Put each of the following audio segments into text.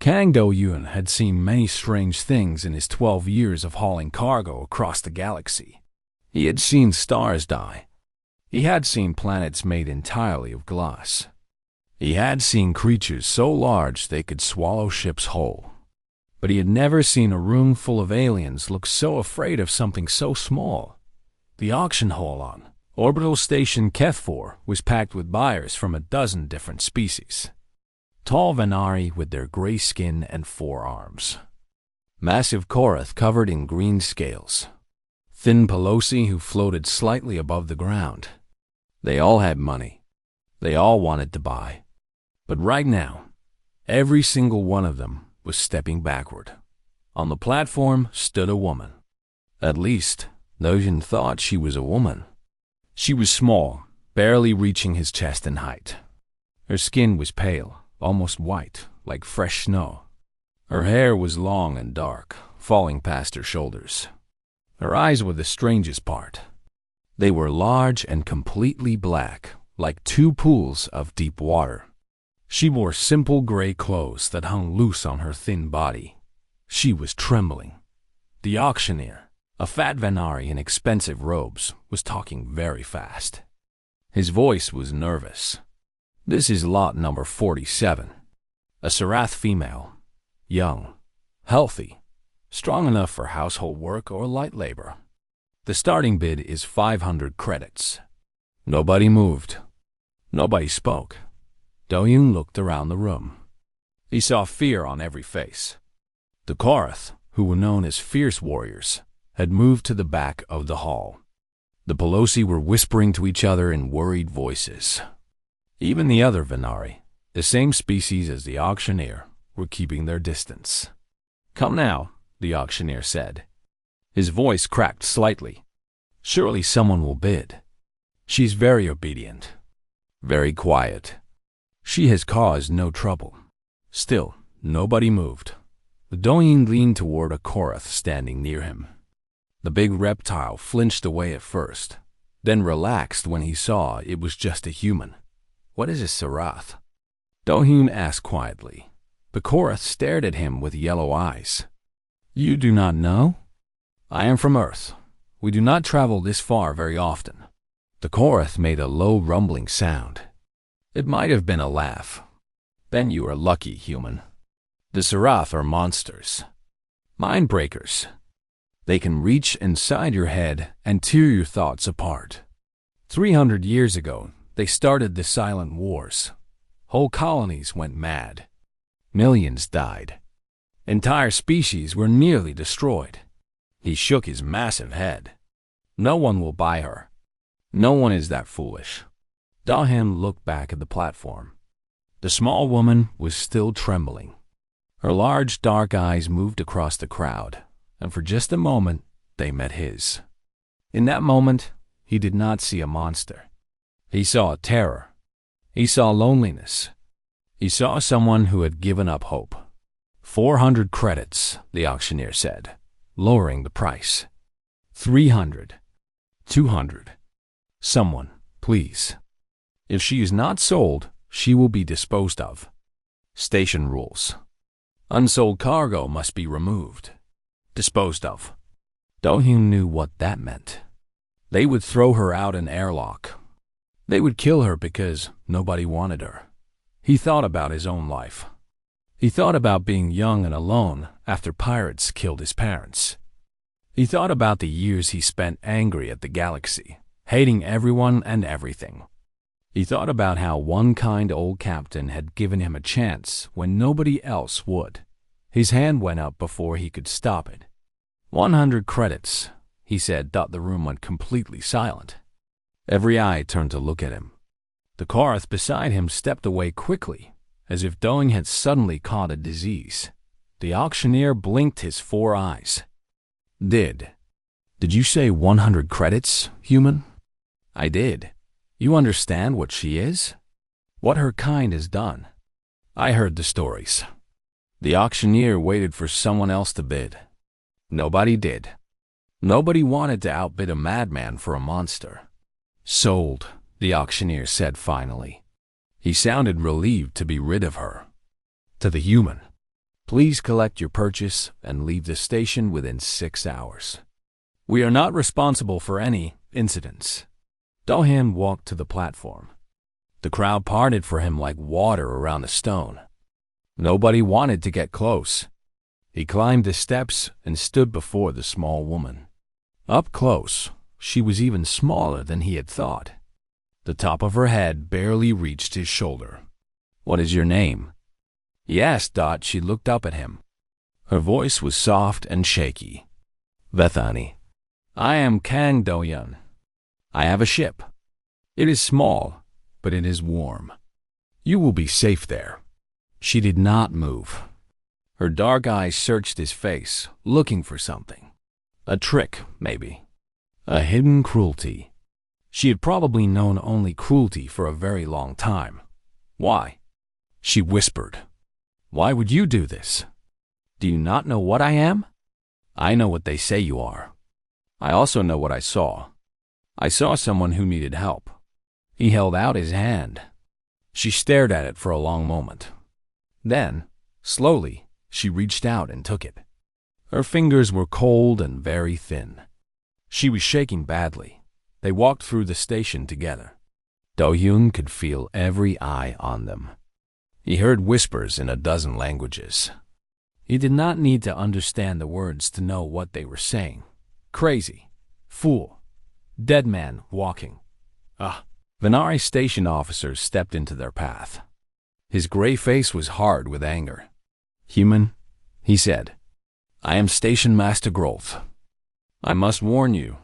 Kang Do-yoon had seen many strange things in his 12 years of hauling cargo across the galaxy. He had seen stars die. He had seen planets made entirely of glass. He had seen creatures so large they could swallow ships whole. But he had never seen a room full of aliens look so afraid of something so small. The auction hall on Orbital Station Keth-4 was packed with buyers from a dozen different species. Tall Venari with their gray skin and 4 arms. Massive Korath covered in green scales. Thin Pelosi who floated slightly above the ground. They all had money. They all wanted to buy. But right now, every single one of them was stepping backward. On the platform stood a woman. At least, Do-yoon thought she was a woman. She was small, barely reaching his chest in height. Her skin was pale, almost white, like fresh snow. Her hair was long and dark, falling past her shoulders. Her eyes were the strangest part. They were large and completely black, like 2 pools of deep water. She wore simple gray clothes that hung loose on her thin body. She was trembling. The auctioneer, a fat Venari in expensive robes, was talking very fast. His voice was nervous. This is lot number 47. A Sarath female. Young. Healthy. Strong enough for household work or light labor. The starting bid is 500 credits. Nobody moved. Nobody spoke. Do-yoon looked around the room. He saw fear on every face. The Korath, who were known as fierce warriors, had moved to the back of the hall. The Pelosi were whispering to each other in worried voices. Even the other Venari, the same species as the auctioneer, were keeping their distance. "Come now," the auctioneer said. His voice cracked slightly. "Surely someone will bid. She's very obedient, very quiet. She has caused no trouble." Still, nobody moved. Do-yoon leaned toward a Korath standing near him. The big reptile flinched away at first, then relaxed when he saw it was just a human. "What is a Sarath?" Do-yoon asked quietly. The Korath stared at him with yellow eyes. "You do not know? I am from Earth. We do not travel this far very often." The Korath made a low rumbling sound. It might have been a laugh. "Then you are lucky, human. The Sarath are monsters. Mind breakers. They can reach inside your head and tear your thoughts apart. 300 years ago, they started the Silent Wars. Whole colonies went mad. Millions died. Entire species were nearly destroyed." He shook his massive head. "No one will buy her. No one is that foolish." Do-yoon looked back at the platform. The small woman was still trembling. Her large dark eyes moved across the crowd, and for just a moment they met his. In that moment, he did not see a monster. He saw terror. He saw loneliness. He saw someone who had given up hope. 400 credits, the auctioneer said, lowering the price. 300. 200. "Someone, please. If she is not sold, she will be disposed of. Station rules. Unsold cargo must be removed. Disposed of." Do-yoon knew what that meant. They would throw her out an airlock. They would kill her because nobody wanted her. He thought about his own life. He thought about being young and alone after pirates killed his parents. He thought about the years he spent angry at the galaxy, hating everyone and everything. He thought about how one kind old captain had given him a chance when nobody else would. His hand went up before he could stop it. 100 credits, he said. The room went completely silent. Every eye turned to look at him. The Korath beside him stepped away quickly, as if Do-yoon had suddenly caught a disease. The auctioneer blinked his 4 eyes. Did you say 100 credits, human?" "I did. You understand what she is? What her kind has done?" "I heard the stories." The auctioneer waited for someone else to bid. Nobody did. Nobody wanted to outbid a madman for a monster. "Sold," the auctioneer said finally. He sounded relieved to be rid of her. To the human. Please collect your purchase and leave the station within 6 hours. We are not responsible for any incidents. Do-hyun walked to the platform. The crowd parted for him like water around a stone. Nobody wanted to get close. He climbed the steps and stood before the small woman. Up close, she was even smaller than he had thought. The top of her head barely reached his shoulder. "What is your name?" he asked. She looked up at him. Her voice was soft and shaky. "Bethany. I am Kang Do-hyun. I have a ship. It is small, but it is warm. You will be safe there." She did not move. Her dark eyes searched his face, looking for something. A trick, maybe. A hidden cruelty. She had probably known only cruelty for a very long time. "Why?" she whispered. "Why would you do this? Do you not know what I am?" "I know what they say you are. I also know what I saw. I saw someone who needed help." He held out his hand. She stared at it for a long moment. Then, slowly, she reached out and took it. Her fingers were cold and very thin. She was shaking badly. They walked through the station together. Do-hyun could feel every eye on them. He heard whispers in a dozen languages. He did not need to understand the words to know what they were saying. Crazy. Fool. Dead man walking. Venari station officers stepped into their path. His gray face was hard with anger. "Human," he said. "I am Station Master Grolth. I must warn you.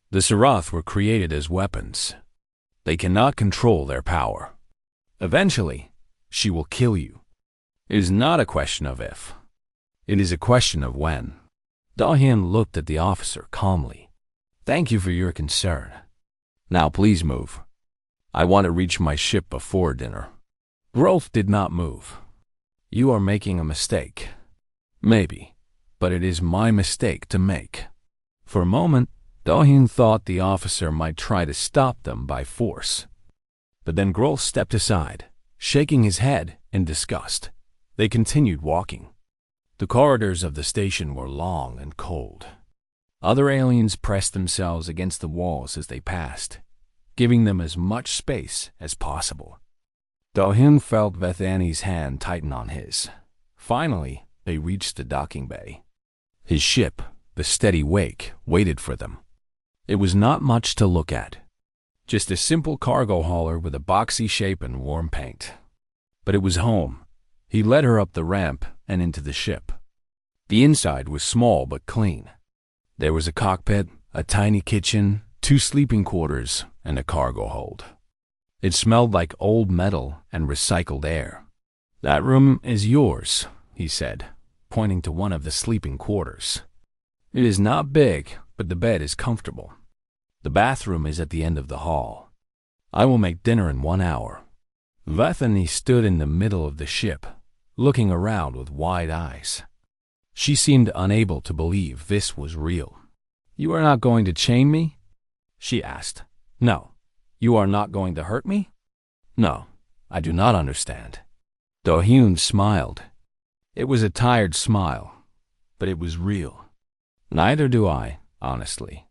The Sarath were created as weapons. They cannot control their power. Eventually, she will kill you. It is not a question of if. It is a question of when." Do-hyun looked at the officer calmly. "Thank you for your concern. Now please move. I want to reach my ship before dinner." Grolth did not move. "You are making a mistake." "Maybe, but it is my mistake to make." For a moment, Do-hyun thought the officer might try to stop them by force. But then Grolth stepped aside, shaking his head in disgust. They continued walking. The corridors of the station were long and cold. Other aliens pressed themselves against the walls as they passed, giving them as much space as possible. Do-hyun felt Bethany's hand tighten on his. Finally, they reached the docking bay. His ship, the Steady Wake, waited for them. It was not much to look at. Just a simple cargo hauler with a boxy shape and warm paint. But it was home. He led her up the ramp and into the ship. The inside was small but clean. There was a cockpit, a tiny kitchen, 2 sleeping quarters, and a cargo hold. It smelled like old metal and recycled air. "That room is yours," he said, pointing to one of the sleeping quarters. "It is not big, but the bed is comfortable. The bathroom is at the end of the hall. I will make dinner in 1 hour." Bethany stood in the middle of the ship, looking around with wide eyes. She seemed unable to believe this was real. "You are not going to chain me?" she asked. "No. You are not going to hurt me?" "No, I do not understand." Do-hyun smiled. It was a tired smile, but it was real. "Neither do I, honestly.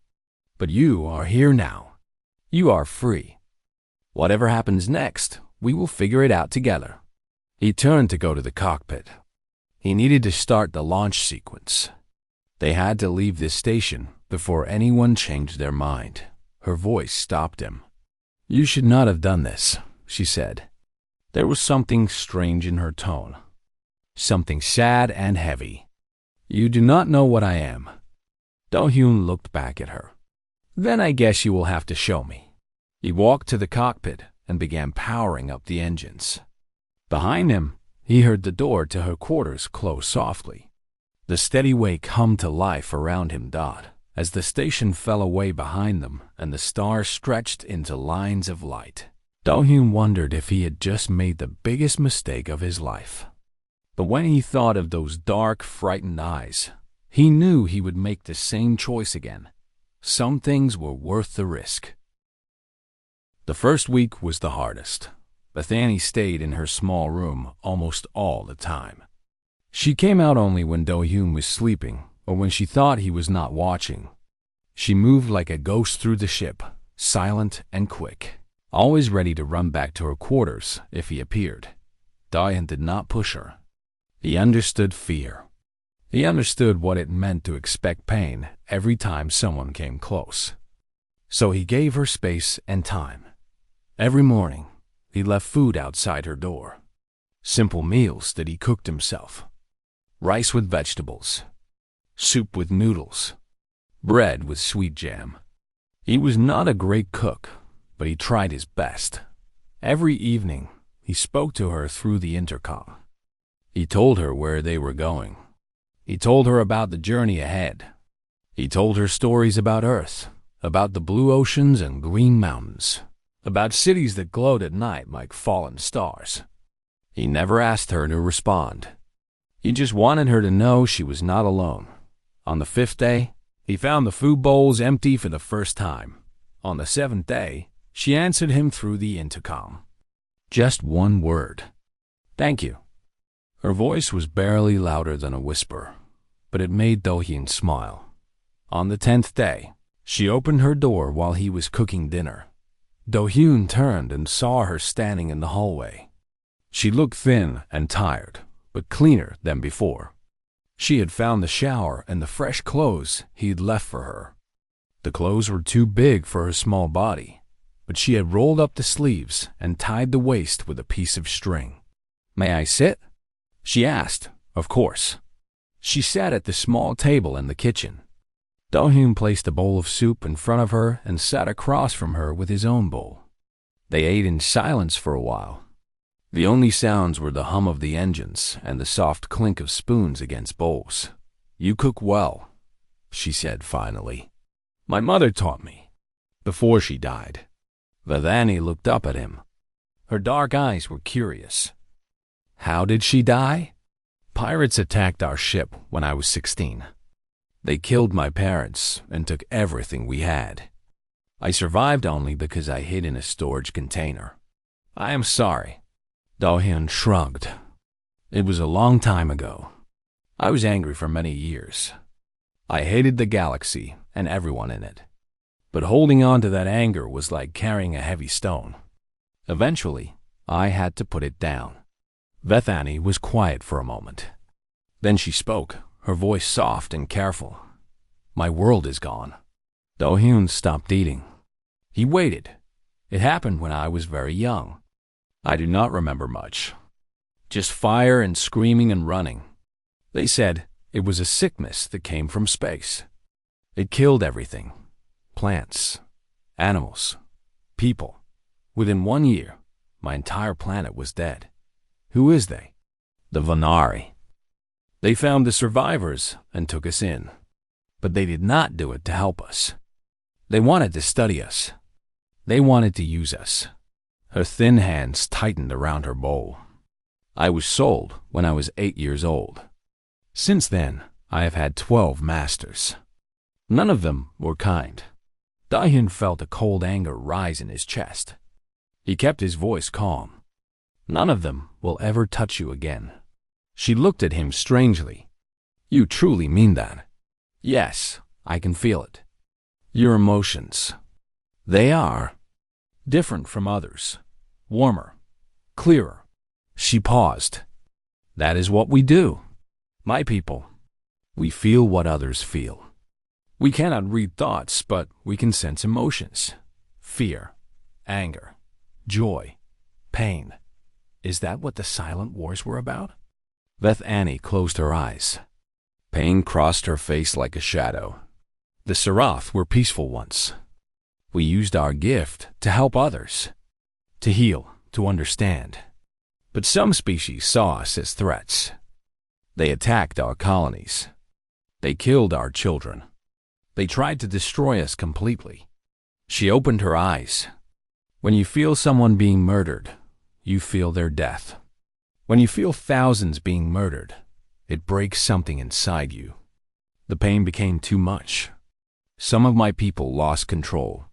But you are here now. You are free. Whatever happens next, we will figure it out together." He turned to go to the cockpit. He needed to start the launch sequence. They had to leave this station before anyone changed their mind. Her voice stopped him. "You should not have done this," she said. There was something strange in her tone. Something sad and heavy. "You do not know what I am." Do-hyun looked back at her. "Then I guess you will have to show me." He walked to the cockpit and began powering up the engines. Behind him, he heard the door to her quarters close softly. The Steady Wake hummed to life around him. As the station fell away behind them and the stars stretched into lines of light, Do-hyun wondered if he had just made the biggest mistake of his life. But when he thought of those dark, frightened eyes, he knew he would make the same choice again. Some things were worth the risk. The first week was the hardest. Bethany stayed in her small room almost all the time. She came out only when Do-hyun was sleeping or when she thought he was not watching. She moved like a ghost through the ship, silent and quick, always ready to run back to her quarters if he appeared. Do-hyun did not push her. He understood fear. He understood what it meant to expect pain every time someone came close. So he gave her space and time. Every morning, he left food outside her door. Simple meals that he cooked himself. Rice with vegetables. Soup with noodles. Bread with sweet jam. He was not a great cook, but he tried his best. Every evening, he spoke to her through the intercom. He told her where they were going. He told her about the journey ahead. He told her stories about Earth, about the blue oceans and green mountains, about cities that glowed at night like fallen stars. He never asked her to respond. He just wanted her to know she was not alone. On the 5th day, he found the food bowls empty for the first time. On the 7th day, she answered him through the intercom. Just one word. Thank you. Her voice was barely louder than a whisper, but it made Do-hyun smile. On the 10th day, she opened her door while he was cooking dinner. Do-hyun turned and saw her standing in the hallway. She looked thin and tired, but cleaner than before. She had found the shower and the fresh clothes he'd left for her. The clothes were too big for her small body, but she had rolled up the sleeves and tied the waist with a piece of string. "May I sit?" she asked, of course. She sat at the small table in the kitchen. Do-hyun placed a bowl of soup in front of her and sat across from her with his own bowl. They ate in silence for a while. The only sounds were the hum of the engines and the soft clink of spoons against bowls. "You cook well," she said finally. "My mother taught me, before she died." Vethani looked up at him. Her dark eyes were curious. "How did she die?" "Pirates attacked our ship when I was 16. They killed my parents and took everything we had. I survived only because I hid in a storage container. I am sorry." Do-hyun shrugged. "It was a long time ago. I was angry for many years. I hated the galaxy and everyone in it. But holding on to that anger was like carrying a heavy stone. Eventually, I had to put it down." Vethani was quiet for a moment. Then she spoke, her voice soft and careful. "My world is gone." Do-hyun stopped eating. He waited. It happened when I was very young. I do not remember much. Just fire and screaming and running. They said it was a sickness that came from space. It killed everything. Plants, animals, people. Within 1 year, my entire planet was dead. Who is they? The Vanari. They found the survivors and took us in. But they did not do it to help us. They wanted to study us. They wanted to use us. Her thin hands tightened around her bowl. I was sold when I was 8 years old. Since then, I have had 12 masters. None of them were kind. Do-hyun felt a cold anger rise in his chest. He kept his voice calm. "None of them will ever touch you again." She looked at him strangely. "You truly mean that?" "Yes, I can feel it. Your emotions. They are different from others. Warmer. Clearer." She paused. "That is what we do. My people. We feel what others feel. We cannot read thoughts, but we can sense emotions. Fear, anger, joy, pain. Is that what the silent wars were about?" Vethani closed her eyes. Pain crossed her face like a shadow. The Seraph were peaceful once. We used our gift to help others, to heal, to understand. But some species saw us as threats. They attacked our colonies. They killed our children. They tried to destroy us completely. She opened her eyes. When you feel someone being murdered, you feel their death. When you feel thousands being murdered, it breaks something inside you. The pain became too much. Some of my people lost control.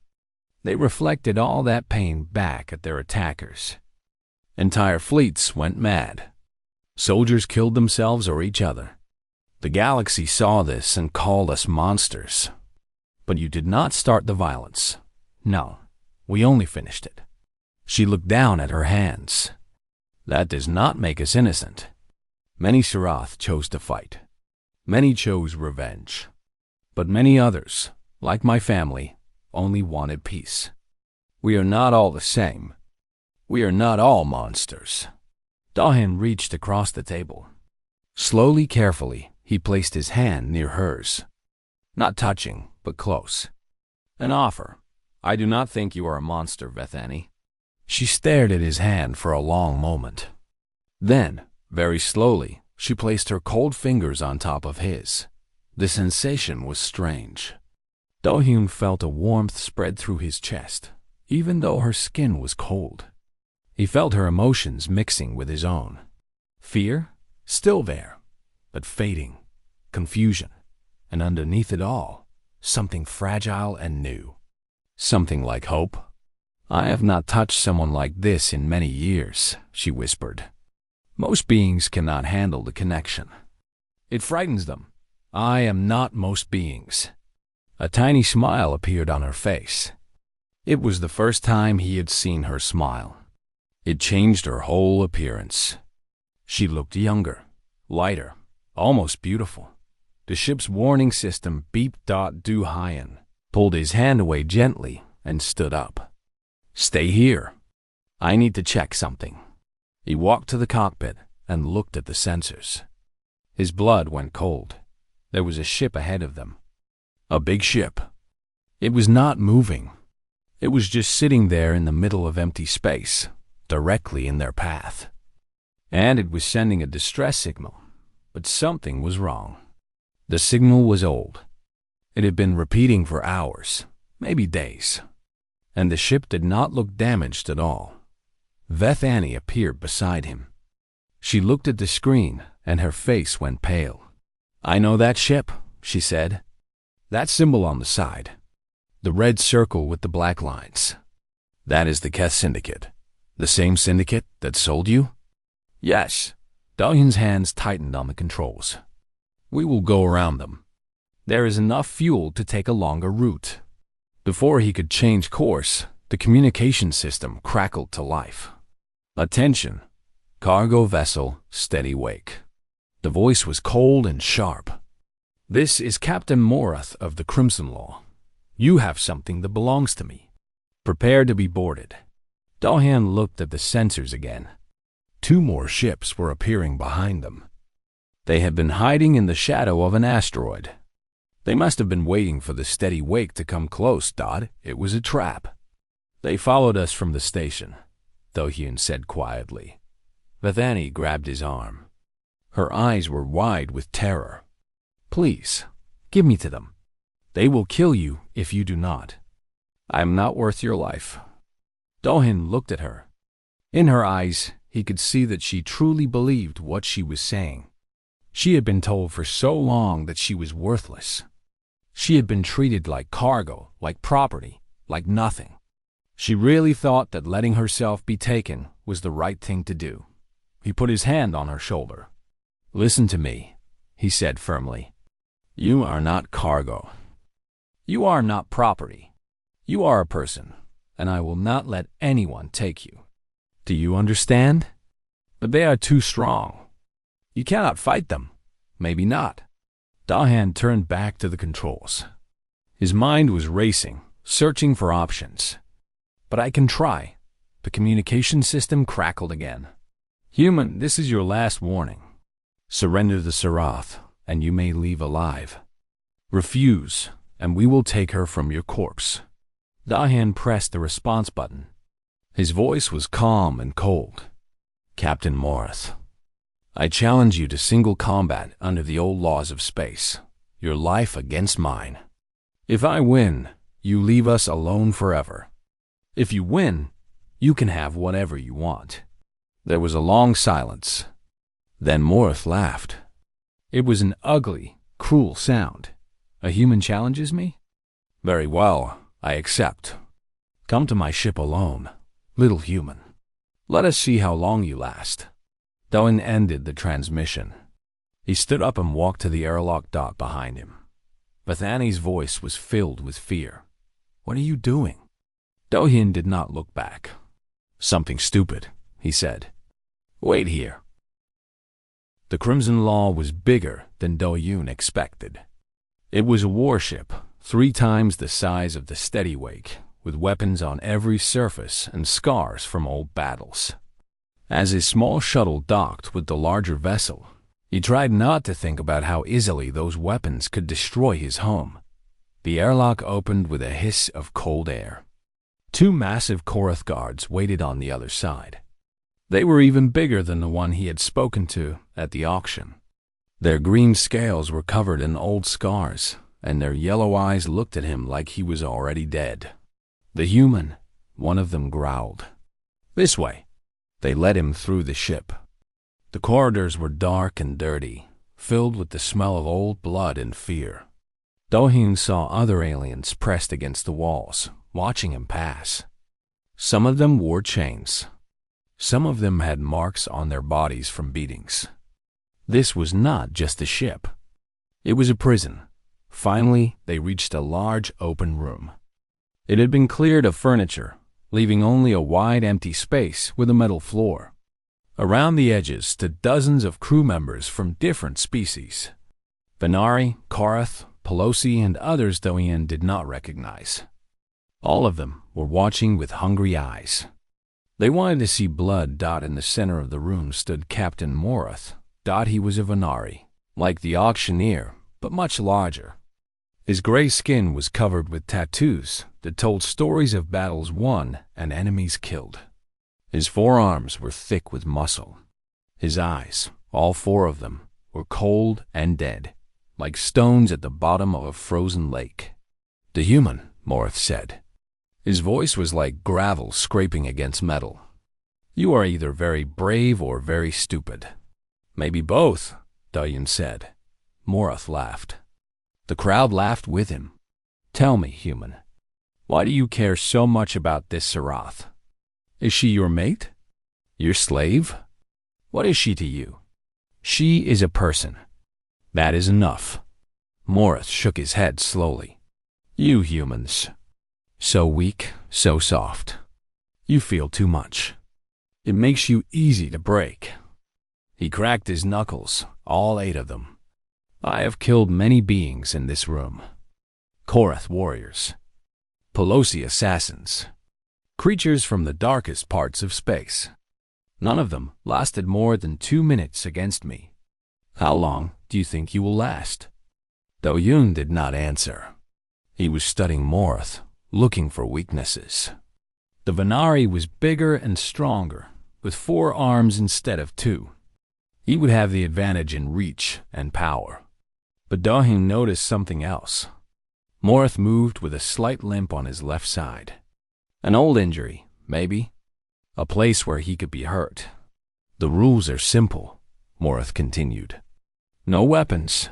They reflected all that pain back at their attackers. Entire fleets went mad. Soldiers killed themselves or each other. The galaxy saw this and called us monsters. But you did not start the violence. No, we only finished it. She looked down at her hands. That does not make us innocent. Many Sarath chose to fight. Many chose revenge. But many others, like my family, only wanted peace. We are not all the same. We are not all monsters. Dahan reached across the table. Slowly, carefully, he placed his hand near hers. Not touching, but close. An offer. I do not think you are a monster, Vethani. She stared at his hand for a long moment. Then, very slowly, she placed her cold fingers on top of his. The sensation was strange. Do-hyun felt a warmth spread through his chest, even though her skin was cold. He felt her emotions mixing with his own. Fear? Still there, but fading. Confusion. And underneath it all, something fragile and new. Something like hope. I have not touched someone like this in many years, she whispered. Most beings cannot handle the connection. It frightens them. I am not most beings. A tiny smile appeared on her face. It was the first time he had seen her smile. It changed her whole appearance. She looked younger, lighter, almost beautiful. The ship's warning system beeped. Do-hyun pulled his hand away gently and stood up. Stay here. I need to check something. He walked to the cockpit and looked at the sensors. His blood went cold. There was a ship ahead of them. A big ship. It was not moving. It was just sitting there in the middle of empty space, directly in their path. And it was sending a distress signal. But something was wrong. The signal was old. It had been repeating for hours, maybe days. And the ship did not look damaged at all. Vethani appeared beside him. She looked at the screen, and her face went pale. I know that ship, she said. That symbol on the side. The red circle with the black lines. That is the Keth Syndicate. The same syndicate that sold you? Yes. Do-hyun's hands tightened on the controls. We will go around them. There is enough fuel to take a longer route. Before he could change course, the communication system crackled to life. Attention. Cargo vessel, steady wake. The voice was cold and sharp. This is Captain Morath of the Crimson Law. You have something that belongs to me. Prepare to be boarded. Do-hyun looked at the sensors again. 2 more ships were appearing behind them. They had been hiding in the shadow of an asteroid. They must have been waiting for the steady wake to come close. It was a trap. They followed us from the station, Do-hyun said quietly. Vethani grabbed his arm. Her eyes were wide with terror. Please, give me to them. They will kill you if you do not. I am not worth your life. Do-hyun looked at her. In her eyes, he could see that she truly believed what she was saying. She had been told for so long that she was worthless. She had been treated like cargo, like property, like nothing. She really thought that letting herself be taken was the right thing to do. He put his hand on her shoulder. Listen to me, he said firmly. You are not cargo. You are not property. You are a person, and I will not let anyone take you. Do you understand? But they are too strong. You cannot fight them. Maybe not. Do-hyun turned back to the controls. His mind was racing, searching for options. But I can try. The communication system crackled again. Human, this is your last warning. Surrender the Sarath, and you may leave alive. Refuse, and we will take her from your corpse. Do-hyun pressed the response button. His voice was calm and cold. Captain Morath, I challenge you to single combat under the old laws of space, your life against mine. If I win, you leave us alone forever. If you win, you can have whatever you want. There was a long silence. Then Morath laughed. It was an ugly, cruel sound. A human challenges me? Very well, I accept. Come to my ship alone, little human. Let us see how long you last. Doan ended the transmission. He stood up and walked to the airlock dot behind him. Bethany's voice was filled with fear. "What are you doing?" Do-hyun did not look back. "Something stupid," he said. "Wait here." The Crimson Law was bigger than Do-hyun expected. It was a warship, 3 times the size of the Steadywake, with weapons on every surface and scars from old battles. As his small shuttle docked with the larger vessel, he tried not to think about how easily those weapons could destroy his home. The airlock opened with a hiss of cold air. 2 massive Korath guards waited on the other side. They were even bigger than the one he had spoken to at the auction. Their green scales were covered in old scars, and their yellow eyes looked at him like he was already dead. "The human," one of them growled. "This way." They led him through the ship. The corridors were dark and dirty, filled with the smell of old blood and fear. Do-hyun saw other aliens pressed against the walls, watching him pass. Some of them wore chains. Some of them had marks on their bodies from beatings. This was not just a ship. It was a prison. Finally, they reached a large open room. It had been cleared of furniture, leaving only a wide empty space with a metal floor. Around the edges stood dozens of crew members from different species. Venari, Korath, Pelosi, and others Do-hyun did not recognize. All of them were watching with hungry eyes. They wanted to see blood. In the center of the room stood Captain Morath. He was a Venari, like the auctioneer, but much larger. His gray skin was covered with tattoos that told stories of battles won and enemies killed. His forearms were thick with muscle. His eyes, all 4 of them, were cold and dead, like stones at the bottom of a frozen lake. "The human," Morath said. His voice was like gravel scraping against metal. "You are either very brave or very stupid." "Maybe both," Do-hyun said. Morath laughed. The crowd laughed with him. "Tell me, human, why do you care so much about this Sarath? Is she your mate? Your slave? What is she to you?" "She is a person." "That is enough." Morath shook his head slowly. "You humans, so weak, so soft. You feel too much. It makes you easy to break." He cracked his knuckles, all 8 of them. "I have killed many beings in this room. Korath warriors, Pelosi assassins, creatures from the darkest parts of space. None of them lasted more than 2 minutes against me. How long do you think you will last?" Do-hyun did not answer. He was studying Morath, looking for weaknesses. The Venari was bigger and stronger, with 4 arms instead of 2. He would have the advantage in reach and power. But Do-hyun noticed something else. Morath moved with a slight limp on his left side. An old injury, maybe. A place where he could be hurt. "The rules are simple," Morath continued. "No weapons.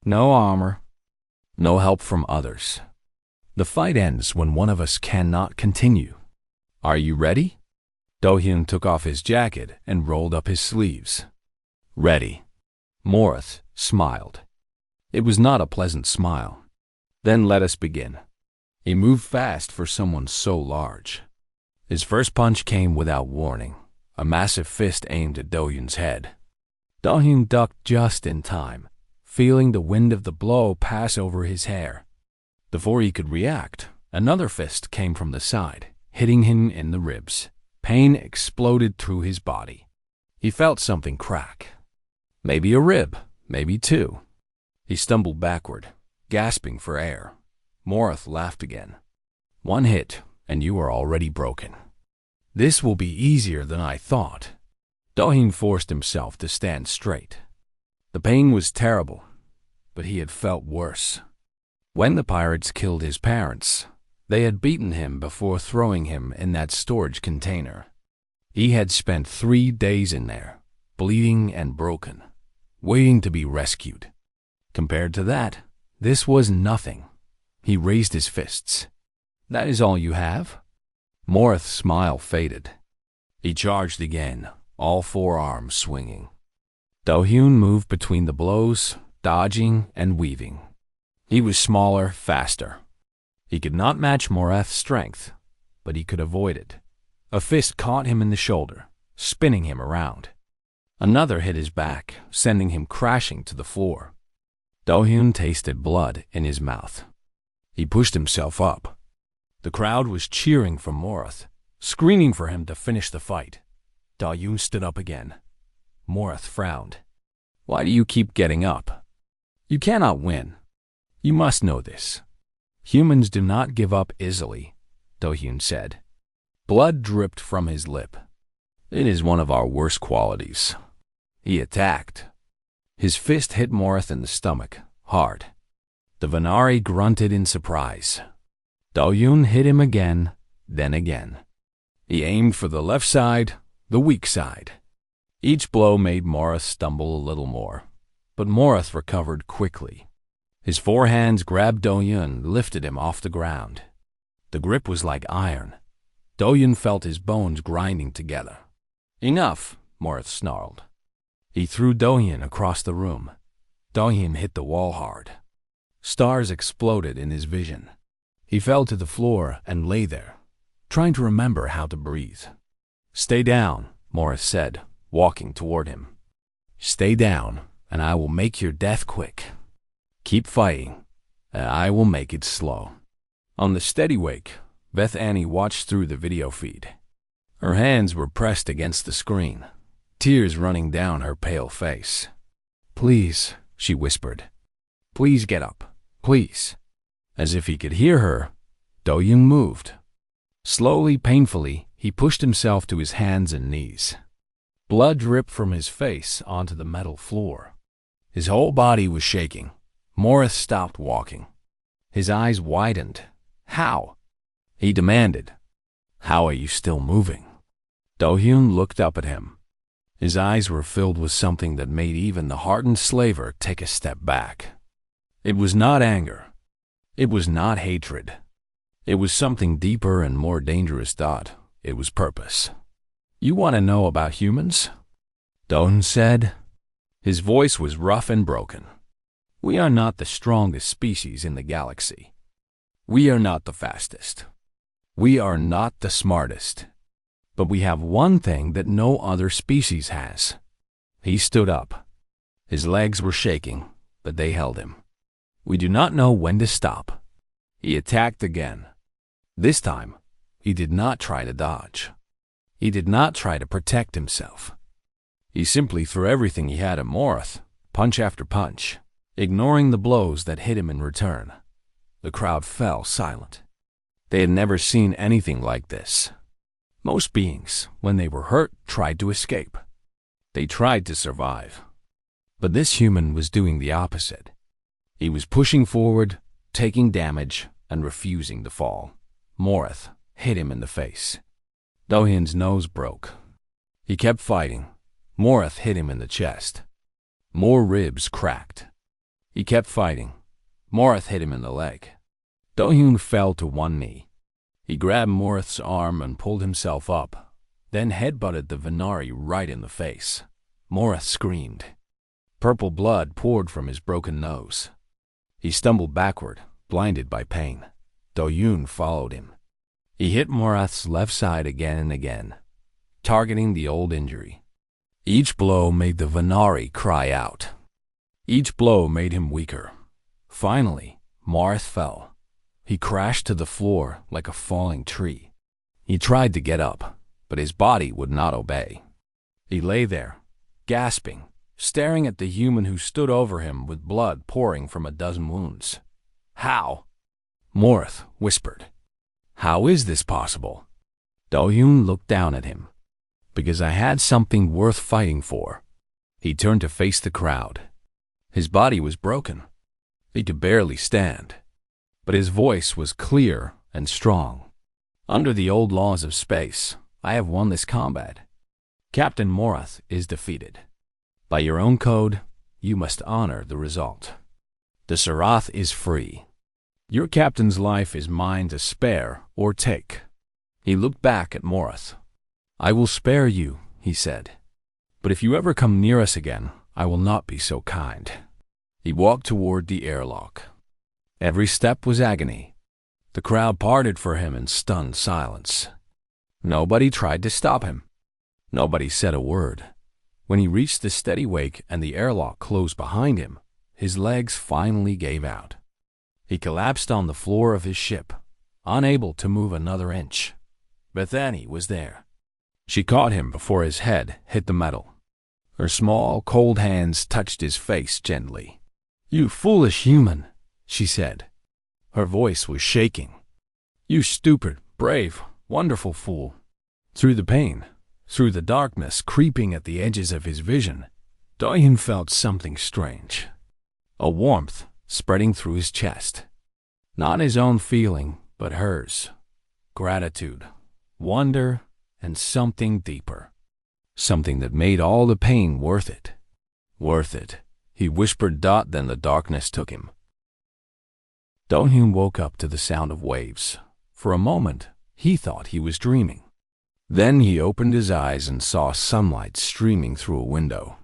No armor. No help from others. The fight ends when one of us cannot continue. Are you ready?" Do-hyun took off his jacket and rolled up his sleeves. "Ready." Morath smiled. It was not a pleasant smile. "Then let us begin." He moved fast for someone so large. His first punch came without warning, a massive fist aimed at Do-hyun's head. Do-hyun ducked just in time, feeling the wind of the blow pass over his hair. Before he could react, another fist came from the side, hitting him in the ribs. Pain exploded through his body. He felt something crack. Maybe a rib, maybe 2. He stumbled backward, gasping for air. Morath laughed again. "1 hit, and you are already broken. This will be easier than I thought." Do-hyun forced himself to stand straight. The pain was terrible, but he had felt worse. When the pirates killed his parents, they had beaten him before throwing him in that storage container. He had spent 3 days in there, bleeding and broken, waiting to be rescued. Compared to that, this was nothing. He raised his fists. "That is all you have?" Morath's smile faded. He charged again, all four arms swinging. Do-hyun moved between the blows, dodging and weaving. He was smaller, faster. He could not match Moreth's strength, but he could avoid it. A fist caught him in the shoulder, spinning him around. Another hit his back, sending him crashing to the floor. Do-hyun tasted blood in his mouth. He pushed himself up. The crowd was cheering for Moreth, screaming for him to finish the fight. Do-hyun stood up again. Moreth frowned. "Why do you keep getting up? You cannot win. You must know this. Humans do not give up easily," Do-hyun said. Blood dripped from his lip. "It is one of our worst qualities." He attacked. His fist hit Moreth in the stomach, hard. The Vanari grunted in surprise. Do-hyun hit him again, then again. He aimed for the left side, the weak side. Each blow made Moreth stumble a little more, but Moreth recovered quickly. His four hands grabbed Do-hyun and lifted him off the ground. The grip was like iron. Do-hyun felt his bones grinding together. "Enough," Moreth snarled. He threw Do-hyun across the room. Do-hyun hit the wall hard. Stars exploded in his vision. He fell to the floor and lay there, trying to remember how to breathe. "Stay down," Moreth said, walking toward him. "Stay down, and I will make your death quick. Keep fighting, and I will make it slow." On the steady wake, Beth Annie watched through the video feed. Her hands were pressed against the screen, tears running down her pale face. "Please," she whispered. "Please get up. Please." As if he could hear her, Do-hyun moved. Slowly, painfully, he pushed himself to his hands and knees. Blood dripped from his face onto the metal floor. His whole body was shaking. Moreth stopped walking. His eyes widened. "How?" he demanded. "How are you still moving?" Do-hyun looked up at him. His eyes were filled with something that made even the hardened slaver take a step back. It was not anger. It was not hatred. It was something deeper and more dangerous. It was purpose. "You want to know about humans?" Do-hyun said. His voice was rough and broken. "We are not the strongest species in the galaxy. We are not the fastest. We are not the smartest. But we have one thing that no other species has." He stood up. His legs were shaking, but they held him. "We do not know when to stop." He attacked again. This time, he did not try to dodge. He did not try to protect himself. He simply threw everything he had at Moreth, punch after punch, ignoring the blows that hit him in return. The crowd fell silent. They had never seen anything like this. Most beings, when they were hurt, tried to escape. They tried to survive. But this human was doing the opposite. He was pushing forward, taking damage, and refusing to fall. Moreth hit him in the face. Do-hyun's nose broke. He kept fighting. Moreth hit him in the chest. More ribs cracked. He kept fighting. Moreth hit him in the leg. Do-hyun fell to one knee. He grabbed Moreth's arm and pulled himself up, then headbutted the Vanari right in the face. Moreth screamed. Purple blood poured from his broken nose. He stumbled backward, blinded by pain. Do-hyun followed him. He hit Moreth's left side again and again, targeting the old injury. Each blow made the Vanari cry out. Each blow made him weaker. Finally, Moreth fell. He crashed to the floor like a falling tree. He tried to get up, but his body would not obey. He lay there, gasping, staring at the human who stood over him with blood pouring from a dozen wounds. "How?" Moreth whispered. "How is this possible?" Do-hyun looked down at him. "Because I had something worth fighting for." He turned to face the crowd. His body was broken. He could barely stand. But his voice was clear and strong. "Under the old laws of space, I have won this combat. Captain Moreth is defeated. By your own code, you must honor the result. The Sarath is free. Your captain's life is mine to spare or take." He looked back at Moreth. "I will spare you," he said. But if you ever come near us again, I will not be so kind. He walked toward the airlock. Every step was agony. The crowd parted for him in stunned silence. Nobody tried to stop him. Nobody said a word. When he reached the steady wake and the airlock closed behind him, his legs finally gave out. He collapsed on the floor of his ship, unable to move another inch. Bethany was there. She caught him before his head hit the metal. Her small, cold hands touched his face gently. "You foolish human," she said. Her voice was shaking. "You stupid, brave, wonderful fool." Through the pain, through the darkness creeping at the edges of his vision, Dohyun felt something strange. A warmth spreading through his chest. Not his own feeling, but hers. Gratitude, wonder, and something deeper. Something that made all the pain worth it. Worth it, he whispered. Then the darkness took him. Dohyun woke up to the sound of waves. For a moment, he thought he was dreaming. Then he opened his eyes and saw sunlight streaming through a window.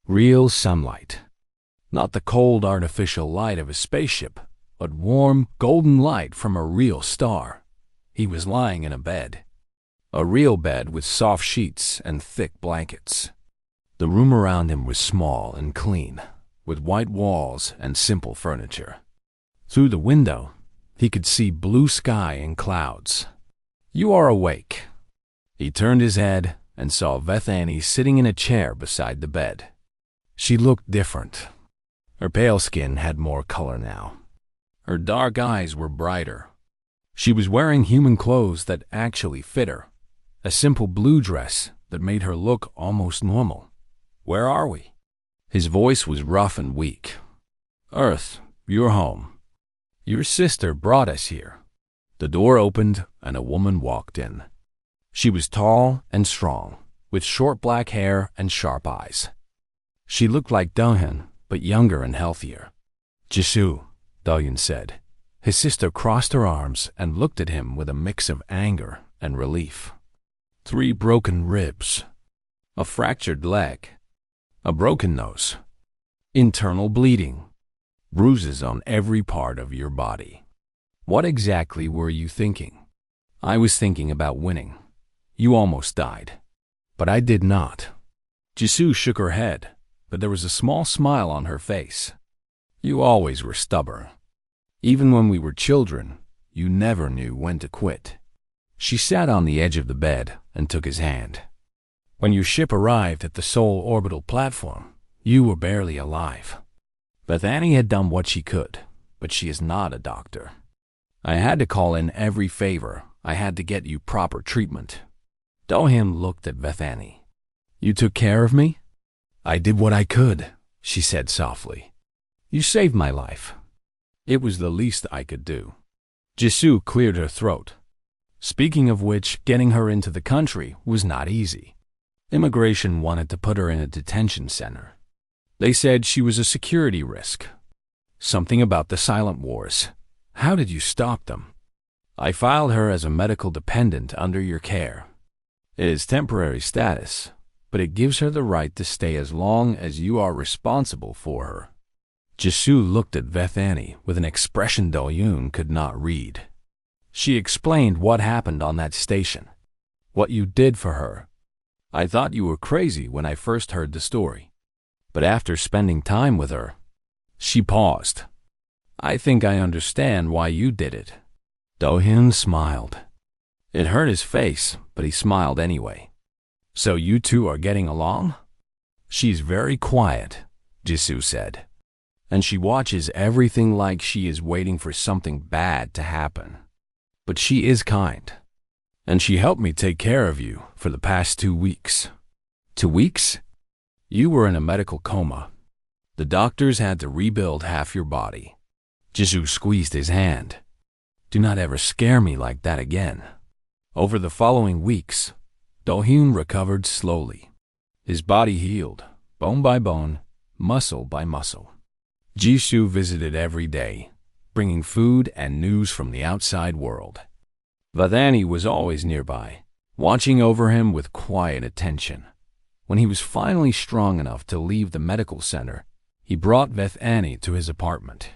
Real sunlight. Not the cold artificial light of a spaceship, but warm, golden light from a real star. He was lying in a bed. A real bed with soft sheets and thick blankets. The room around him was small and clean, with white walls and simple furniture. Through the window, he could see blue sky and clouds. "You are awake." He turned his head and saw Bethany sitting in a chair beside the bed. She looked different. Her pale skin had more color now. Her dark eyes were brighter. She was wearing human clothes that actually fit her. A simple blue dress that made her look almost normal. "Where are we?" His voice was rough and weak. "Earth, you're home. Your sister brought us here." The door opened and a woman walked in. She was tall and strong, with short black hair and sharp eyes. She looked like Dohyun, but younger and healthier. "Jisoo," Dohyun said. His sister crossed her arms and looked at him with a mix of anger and relief. 3 broken ribs, a fractured leg, a broken nose, internal bleeding, bruises on every part of your body. What exactly were you thinking? "I was thinking about winning. You almost died." "But I did not." Jisoo shook her head, but there was a small smile on her face. "You always were stubborn. Even when we were children, you never knew when to quit." She sat on the edge of the bed and took his hand. "When your ship arrived at the Seoul orbital platform, you were barely alive." Bethany had done what she could, but she is not a doctor. "I had to call in every favor. I had to get you proper treatment." Dohyun looked at Bethany. "You took care of me?" "I did what I could," she said softly. "You saved my life." "It was the least I could do." Jisoo cleared her throat. Speaking of which, getting her into the country was not easy. Immigration wanted to put her in a detention center. They said she was a security risk. Something about the silent wars. How did you stop them? "I filed her as a medical dependent under your care. It is temporary status, but it gives her the right to stay as long as you are responsible for her." Jisoo looked at Bethany with an expression Dohyun could not read. She explained what happened on that station, what you did for her. "I thought you were crazy when I first heard the story. But after spending time with her..." She paused. "I think I understand why you did it." Dohyun smiled. It hurt his face, but he smiled anyway. "So you two are getting along?" "She's very quiet," Jisoo said. "And she watches everything like she is waiting for something bad to happen. But she is kind. And she helped me take care of you for the past 2 weeks." "2 weeks?" "You were in a medical coma. The doctors had to rebuild half your body." Jisoo squeezed his hand. "Do not ever scare me like that again." Over the following weeks, Dohyun recovered slowly. His body healed, bone by bone, muscle by muscle. Jisoo visited every day, bringing food and news from the outside world. Bethany was always nearby, watching over him with quiet attention. When he was finally strong enough to leave the medical center, he brought Bethany to his apartment.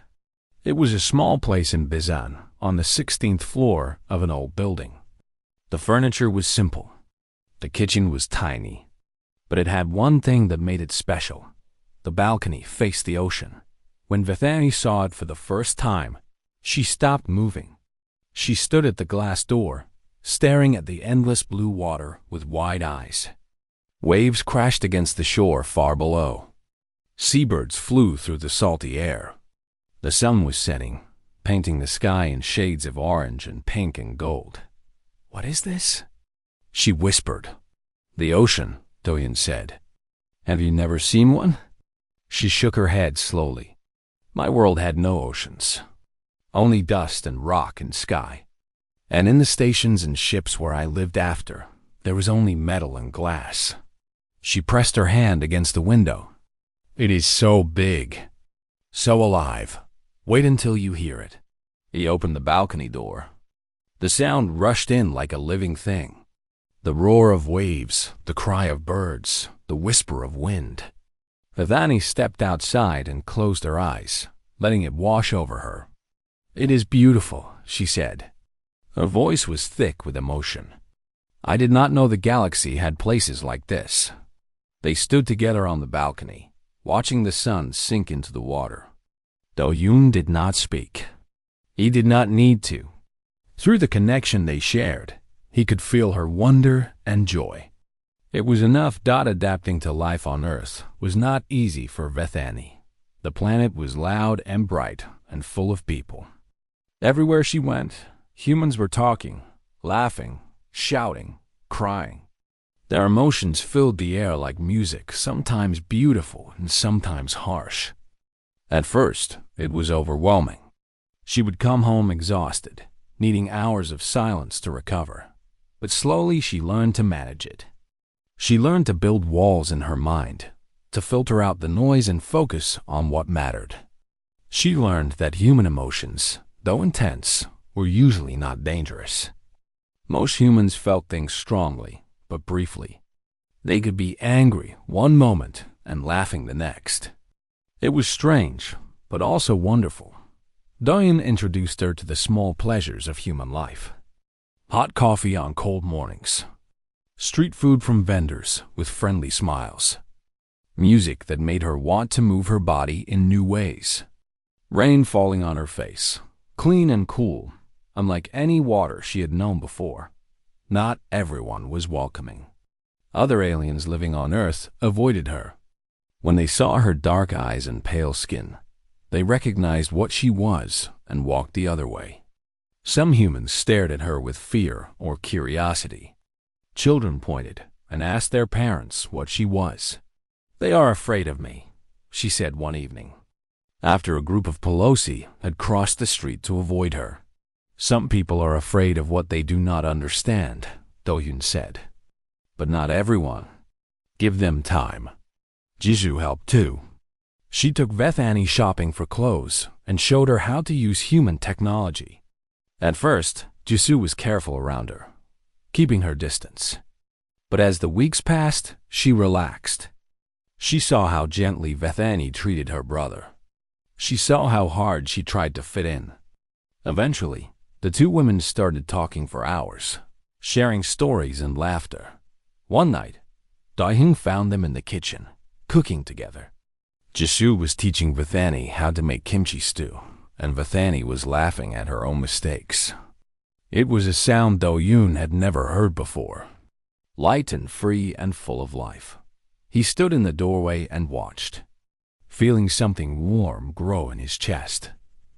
It was a small place in Bizan, on the 16th floor of an old building. The furniture was simple. The kitchen was tiny. But it had one thing that made it special. The balcony faced the ocean. When Bethany saw it for the first time, she stopped moving. She stood at the glass door, staring at the endless blue water with wide eyes. Waves crashed against the shore far below. Seabirds flew through the salty air. The sun was setting, painting the sky in shades of orange and pink and gold. "What is this?" she whispered. "The ocean," Do-yoon said. "Have you never seen one?" She shook her head slowly. "My world had no oceans. Only dust and rock and sky. And in the stations and ships where I lived after, there was only metal and glass." She pressed her hand against the window. "It is so big, so alive. Wait until you hear it." He opened the balcony door. The sound rushed in like a living thing. The roar of waves, the cry of birds, the whisper of wind. Bethany stepped outside and closed her eyes, letting it wash over her. "It is beautiful," she said. Her voice was thick with emotion. "I did not know the galaxy had places like this." They stood together on the balcony, watching the sun sink into the water. Do-yoon did not speak. He did not need to. Through the connection they shared, he could feel her wonder and joy. It was enough that adapting to life on Earth was not easy for Bethany. The planet was loud and bright and full of people. Everywhere she went, humans were talking, laughing, shouting, crying. Their emotions filled the air like music, sometimes beautiful and sometimes harsh. At first, it was overwhelming. She would come home exhausted, needing hours of silence to recover. But slowly she learned to manage it. She learned to build walls in her mind, to filter out the noise and focus on what mattered. She learned that human emotions, though intense, were usually not dangerous. Most humans felt things strongly, but briefly. They could be angry one moment and laughing the next. It was strange, but also wonderful. Do-yoon introduced her to the small pleasures of human life. Hot coffee on cold mornings. Street food from vendors with friendly smiles. Music that made her want to move her body in new ways. Rain falling on her face, clean and cool, unlike any water she had known before. Not everyone was welcoming. Other aliens living on Earth avoided her. When they saw her dark eyes and pale skin, they recognized what she was and walked the other way. Some humans stared at her with fear or curiosity. Children pointed and asked their parents what she was. "They are afraid of me," she said one evening, after a group of Pelosi had crossed the street to avoid her. "Some people are afraid of what they do not understand," Do-yoon said. "But not everyone. Give them time." Jisoo helped too. She took Bethany shopping for clothes and showed her how to use human technology. At first, Jisoo was careful around her, keeping her distance. But as the weeks passed, she relaxed. She saw how gently Bethany treated her brother. She saw how hard she tried to fit in. Eventually, the two women started talking for hours, sharing stories and laughter. One night, Do-yoon found them in the kitchen, cooking together. Jisoo was teaching Bethany how to make kimchi stew, and Bethany was laughing at her own mistakes. It was a sound Do-yoon had never heard before. Light and free and full of life. He stood in the doorway and watched, feeling something warm grow in his chest.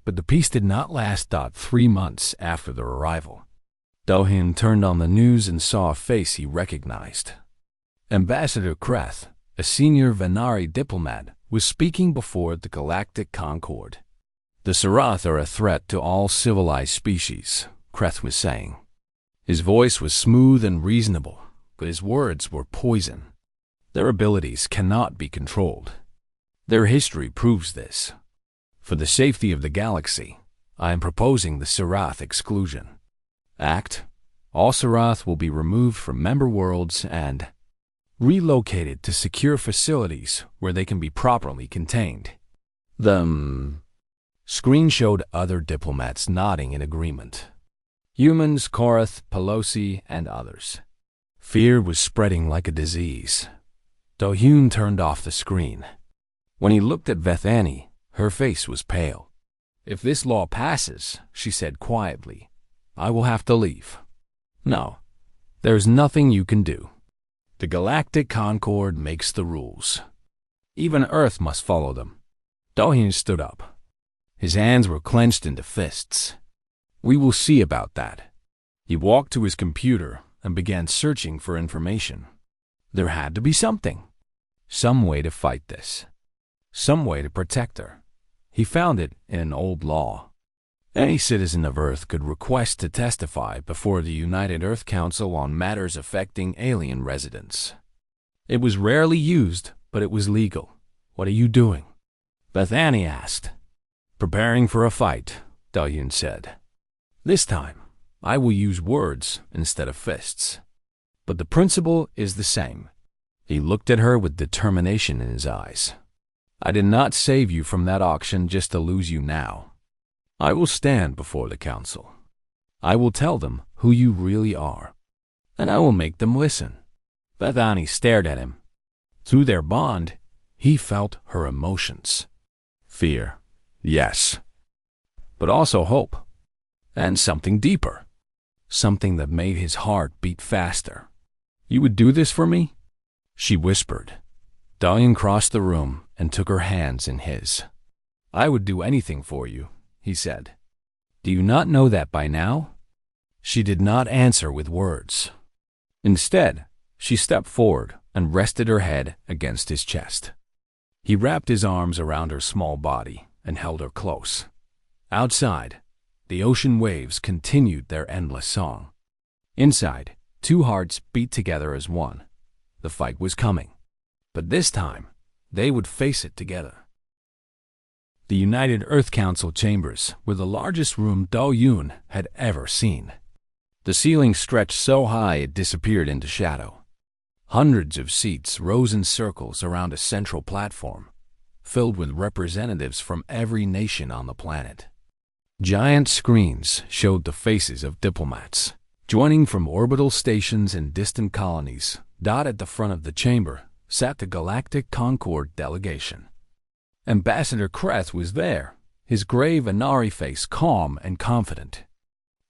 But the peace did not last. 3 months after their arrival, Do-yoon turned on the news and saw a face he recognized. Ambassador Kreth, a senior Venari diplomat, was speaking before the Galactic Concord. "The Sarath are a threat to all civilized species," Kreth was saying. His voice was smooth and reasonable, but his words were poison. Their abilities cannot be controlled. Their history proves this. For the safety of the galaxy, I am proposing the Sarath exclusion. Act. All Sarath will be removed from member worlds and... relocated to secure facilities where they can be properly contained. The screen showed other diplomats nodding in agreement. Humans, Korath, Pelosi, and others. Fear was spreading like a disease. Do-hyun turned off the screen. When he looked at Bethany, her face was pale. "If this law passes," she said quietly, "I will have to leave." "No, there's nothing you can do. The Galactic Concord makes the rules. Even Earth must follow them." Do-hyun stood up. His hands were clenched into fists. "We will see about that." He walked to his computer and began searching for information. There had to be something. Some way to fight this. Some way to protect her. He found it in an old law. Any citizen of Earth could request to testify before the United Earth Council on matters affecting alien residents. It was rarely used, but it was legal. "What are you doing?" Bethany asked. "Preparing for a fight," Do-hyun said. "This time, I will use words instead of fists. But the principle is the same." He looked at her with determination in his eyes. "I did not save you from that auction just to lose you now. I will stand before the council. I will tell them who you really are, and I will make them listen." Bethany stared at him. Through their bond, he felt her emotions. Fear, yes, but also hope, and something deeper, something that made his heart beat faster. "You would do this for me?" she whispered. Do-hyun crossed the room and took her hands in his. "I would do anything for you," he said. "Do you not know that by now?" She did not answer with words. Instead, she stepped forward and rested her head against his chest. He wrapped his arms around her small body and held her close. Outside, the ocean waves continued their endless song. Inside, two hearts beat together as one. The fight was coming, but this time, they would face it together. The United Earth Council chambers were the largest room Do-hyun had ever seen. The ceiling stretched so high it disappeared into shadow. Hundreds of seats rose in circles around a central platform, filled with representatives from every nation on the planet. Giant screens showed the faces of diplomats, joining from orbital stations and distant colonies. At the front of the chamber sat the Galactic Concord delegation. Ambassador Kreth was there, his gray Venari face calm and confident.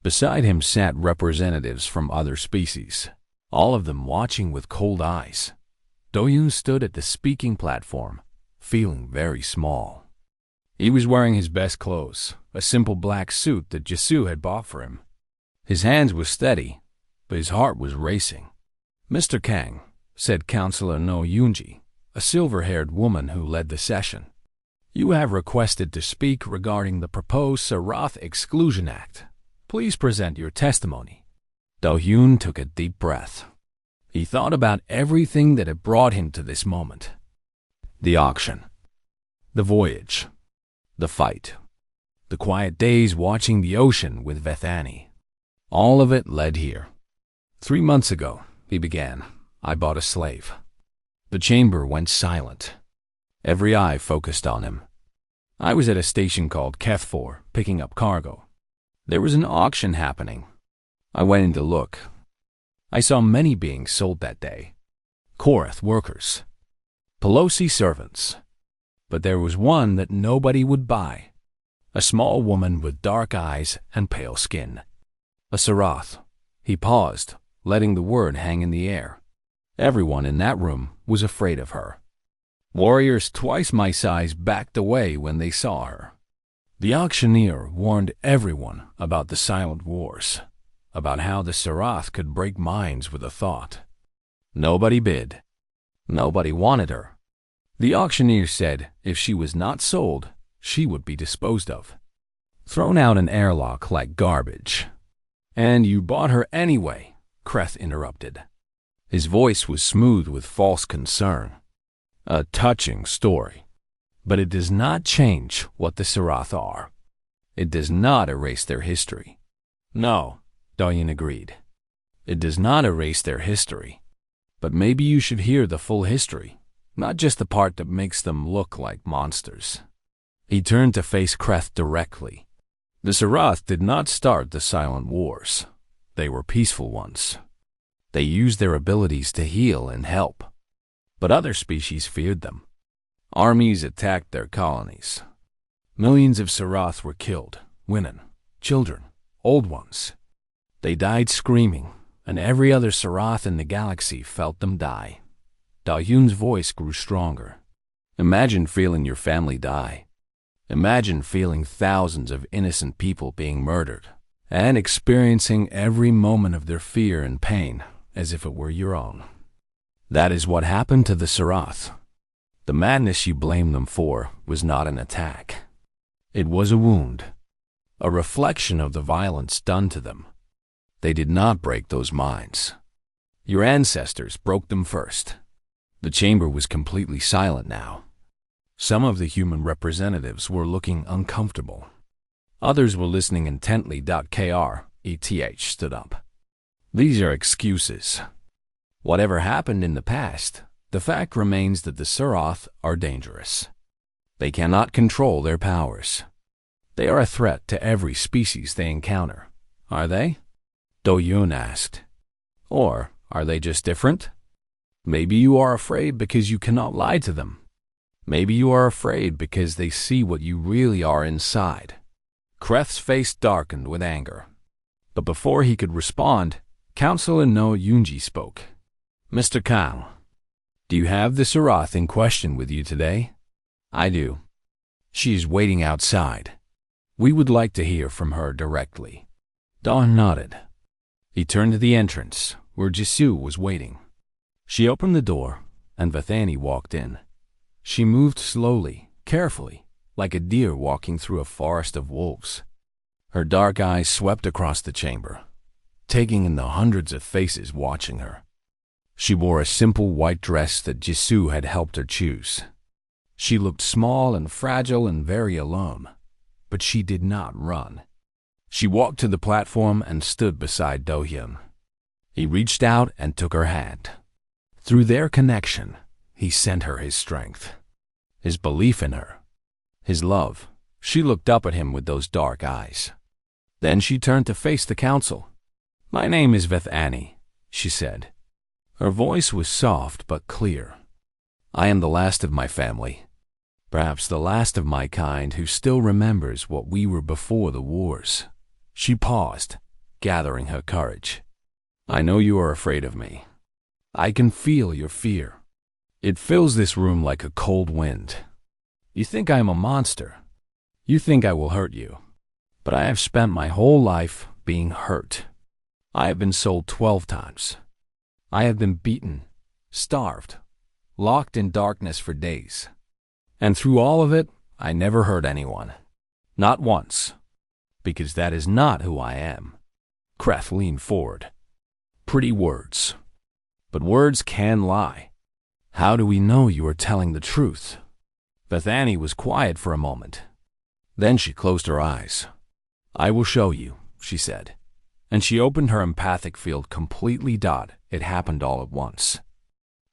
Beside him sat representatives from other species, all of them watching with cold eyes. Do-hyun stood at the speaking platform, feeling very small. He was wearing his best clothes, a simple black suit that Jisoo had bought for him. His hands were steady, but his heart was racing. "Mr. Kang," said Councillor No Yoonji, a silver-haired woman who led the session, "you have requested to speak regarding the proposed Sarath Exclusion Act. Please present your testimony." Do-hyun took a deep breath. He thought about everything that had brought him to this moment. The auction, the voyage, the fight, the quiet days watching the ocean with Bethany. All of it led here. 3 months ago, he began, I bought a slave. The chamber went silent. Every eye focused on him. I was at a station called Kethfor, picking up cargo. There was an auction happening. I went in to look. I saw many being sold that day. Korath workers. Pelosi servants. But there was one that nobody would buy. A small woman with dark eyes and pale skin. A Sarath. He paused, letting the word hang in the air. Everyone in that room was afraid of her. Warriors twice my size backed away when they saw her. The auctioneer warned everyone about the silent wars, about how the Sarath could break minds with a thought. Nobody bid. Nobody wanted her. The auctioneer said if she was not sold, she would be disposed of. Thrown out an airlock like garbage. And you bought her anyway, Kreth interrupted. His voice was smooth with false concern. A touching story. But it does not change what the Sarath are. It does not erase their history. No, Do-hyun agreed. It does not erase their history. But maybe you should hear the full history, not just the part that makes them look like monsters." He turned to face Kreth directly. The Sarath did not start the silent wars. They were peaceful ones. They used their abilities to heal and help. But other species feared them. Armies attacked their colonies. Millions of Sarath were killed, women, children, old ones. They died screaming, and every other Sarath in the galaxy felt them die. Da-Hyun's voice grew stronger. "Imagine feeling your family die. Imagine feeling thousands of innocent people being murdered, and experiencing every moment of their fear and pain as if it were your own. That is what happened to the Sarath. The madness you blame them for was not an attack. It was a wound, a reflection of the violence done to them. They did not break those minds. Your ancestors broke them first." The chamber was completely silent now. Some of the human representatives were looking uncomfortable. Others were listening intently. KR stood up. "These are excuses. Whatever happened in the past, the fact remains that the Sarath are dangerous. They cannot control their powers. They are a threat to every species they encounter. Are they?" Do-Hyun asked. "Or are they just different? Maybe you are afraid because you cannot lie to them. Maybe you are afraid because they see what you really are inside." Kreth's face darkened with anger. But before he could respond, Counselor No Yoonji spoke. "Mr. Kang, do you have the Sarath in question with you today?" "I do. She is waiting outside. We would like to hear from her directly." Dawn nodded. He turned to the entrance, where Jisoo was waiting. She opened the door, and Vathani walked in. She moved slowly, carefully, like a deer walking through a forest of wolves. Her dark eyes swept across the chamber, taking in the hundreds of faces watching her. She wore a simple white dress that Jisoo had helped her choose. She looked small and fragile and very alone, but she did not run. She walked to the platform and stood beside Do-Hyun. He reached out and took her hand. Through their connection, he sent her his strength, his belief in her, his love. She looked up at him with those dark eyes. Then she turned to face the council. "My name is Vathani," she said. Her voice was soft but clear. "I am the last of my family, perhaps the last of my kind who still remembers what we were before the wars." She paused, gathering her courage. "I know you are afraid of me. I can feel your fear. It fills this room like a cold wind. You think I am a monster. You think I will hurt you. But I have spent my whole life being hurt. I have been sold 12 times. I have been beaten, starved, locked in darkness for days. And through all of it, I never hurt anyone. Not once. Because that is not who I am." Kreth leaned forward. "Pretty words. But words can lie. How do we know you are telling the truth?" Vathani was quiet for a moment. Then she closed her eyes. "I will show you," she said. And she opened her empathic field completely. It happened all at once.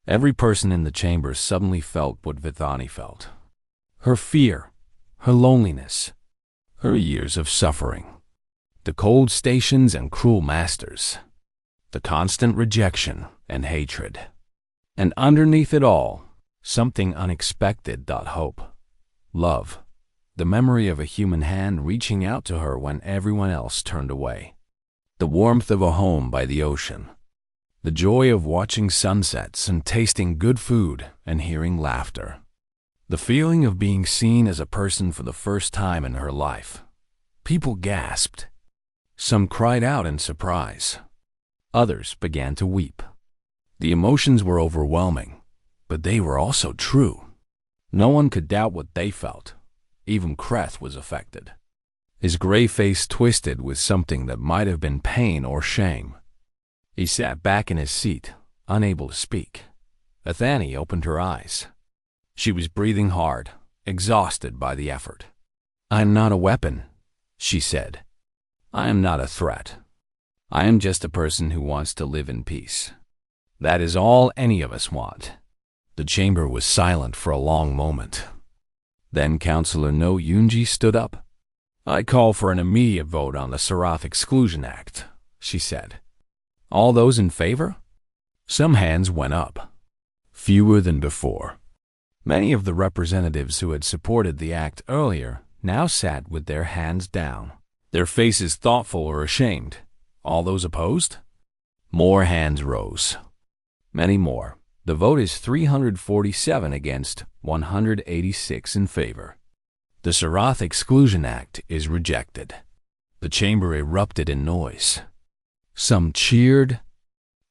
Every person in the chamber suddenly felt what Vathani felt. Her fear, her loneliness, her years of suffering, the cold stations and cruel masters, the constant rejection and hatred. And underneath it all, something unexpected. Hope, love, the memory of a human hand reaching out to her when everyone else turned away, the warmth of a home by the ocean, the joy of watching sunsets and tasting good food and hearing laughter, the feeling of being seen as a person for the first time in her life. People gasped. Some cried out in surprise. Others began to weep. The emotions were overwhelming, but they were also true. No one could doubt what they felt. Even Kreth was affected. His gray face twisted with something that might have been pain or shame. He sat back in his seat, unable to speak. Vathani opened her eyes. She was breathing hard, exhausted by the effort. "I am not a weapon," she said. "I am not a threat. I am just a person who wants to live in peace." That is all any of us want." The chamber was silent for a long moment. Then Councillor No Yunji stood up. "I call for an immediate vote on the Sarath Exclusion Act," she said. "All those in favor?" Some hands went up. Fewer than before. Many of the representatives who had supported the act earlier now sat with their hands down, their faces thoughtful or ashamed. All those opposed? More hands rose. Many more. The vote is 347 against, 186 in favor. The Sarath Exclusion Act is rejected. The chamber erupted in noise. Some cheered,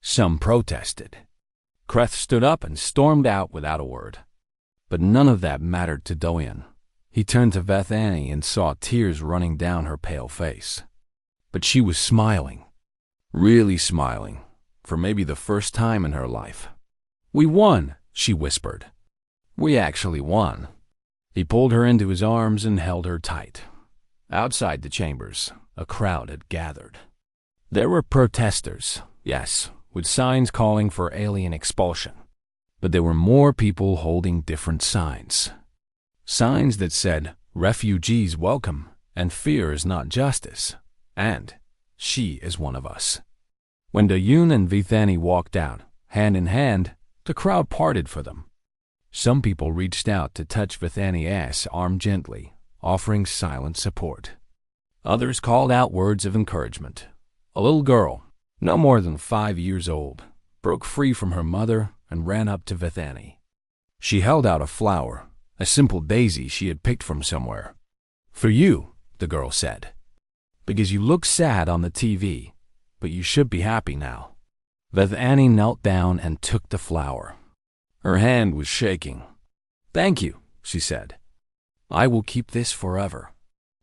some protested. Kreth stood up and stormed out without a word. But none of that mattered to Doyen. He turned to Bethany and saw tears running down her pale face. But she was smiling. Really smiling, for maybe the first time in her life. "We won," she whispered. "We actually won." He pulled her into his arms and held her tight. Outside the chambers, a crowd had gathered. There were protesters, yes, with signs calling for alien expulsion. But there were more people holding different signs. Signs that said, "Refugees welcome," and "Fear is not justice," and "She is one of us." When Dayun and Vithani walked out, hand in hand, the crowd parted for them. Some people reached out to touch Vithani's arm gently, offering silent support. Others called out words of encouragement. A little girl, no more than 5 years old, broke free from her mother and ran up to Vithani. She held out a flower, a simple daisy she had picked from somewhere. "For you," the girl said, "because you look sad on the TV, but you should be happy now." Vithani knelt down and took the flower. Her hand was shaking. "Thank you," she said. "I will keep this forever."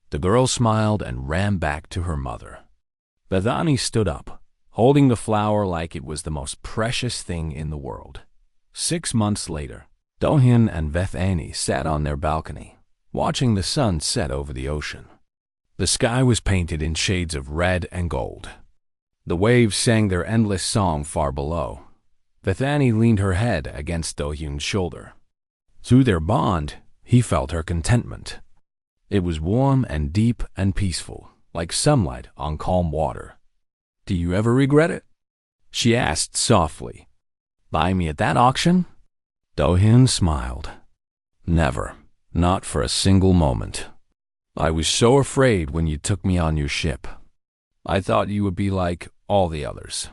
The girl smiled and ran back to her mother. Vithani stood up, holding the flower like it was the most precious thing in the world. 6 months later, Dohyun and Vithani sat on their balcony, watching the sun set over the ocean. The sky was painted in shades of red and gold. The waves sang their endless song far below. Vithani leaned her head against Dohyun's shoulder. Through their bond, he felt her contentment. It was warm and deep and peaceful, like sunlight on calm water. "Do you ever regret it?" she asked softly. "Buy me at that auction?" Dohyun smiled. "Never, not for a single moment. I was so afraid when you took me on your ship. I thought you would be like all the others.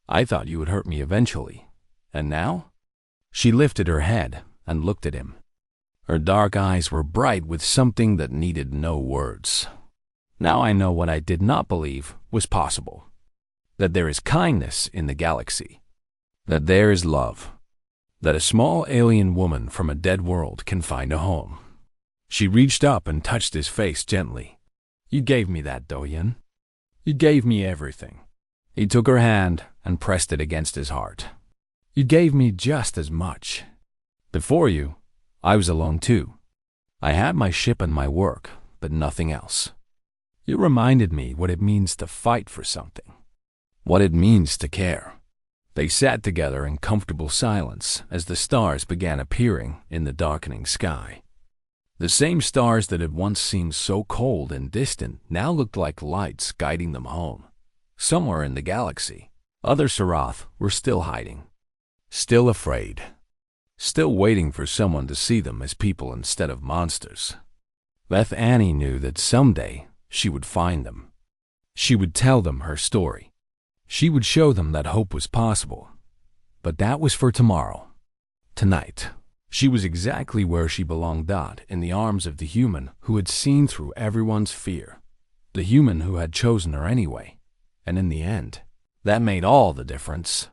I thought you would hurt me eventually. And now?" She lifted her head and looked at him. Her dark eyes were bright with something that needed no words. "Now I know what I did not believe was possible. That there is kindness in the galaxy. That there is love. That a small alien woman from a dead world can find a home." She reached up and touched his face gently. "You gave me that, Dohyun. You gave me everything." He took her hand and pressed it against his heart. "You gave me just as much. Before you, I was alone too. I had my ship and my work, but nothing else. You reminded me what it means to fight for something. What it means to care." They sat together in comfortable silence as the stars began appearing in the darkening sky. The same stars that had once seemed so cold and distant now looked like lights guiding them home. Somewhere in the galaxy, other Sarath were still hiding, still afraid, still waiting for someone to see them as people instead of monsters. Bethany knew that someday she would find them. She would tell them her story. She would show them that hope was possible. But that was for tomorrow. Tonight, she was exactly where she belonged, in the arms of the human who had seen through everyone's fear, the human who had chosen her anyway. And in the end, that made all the difference.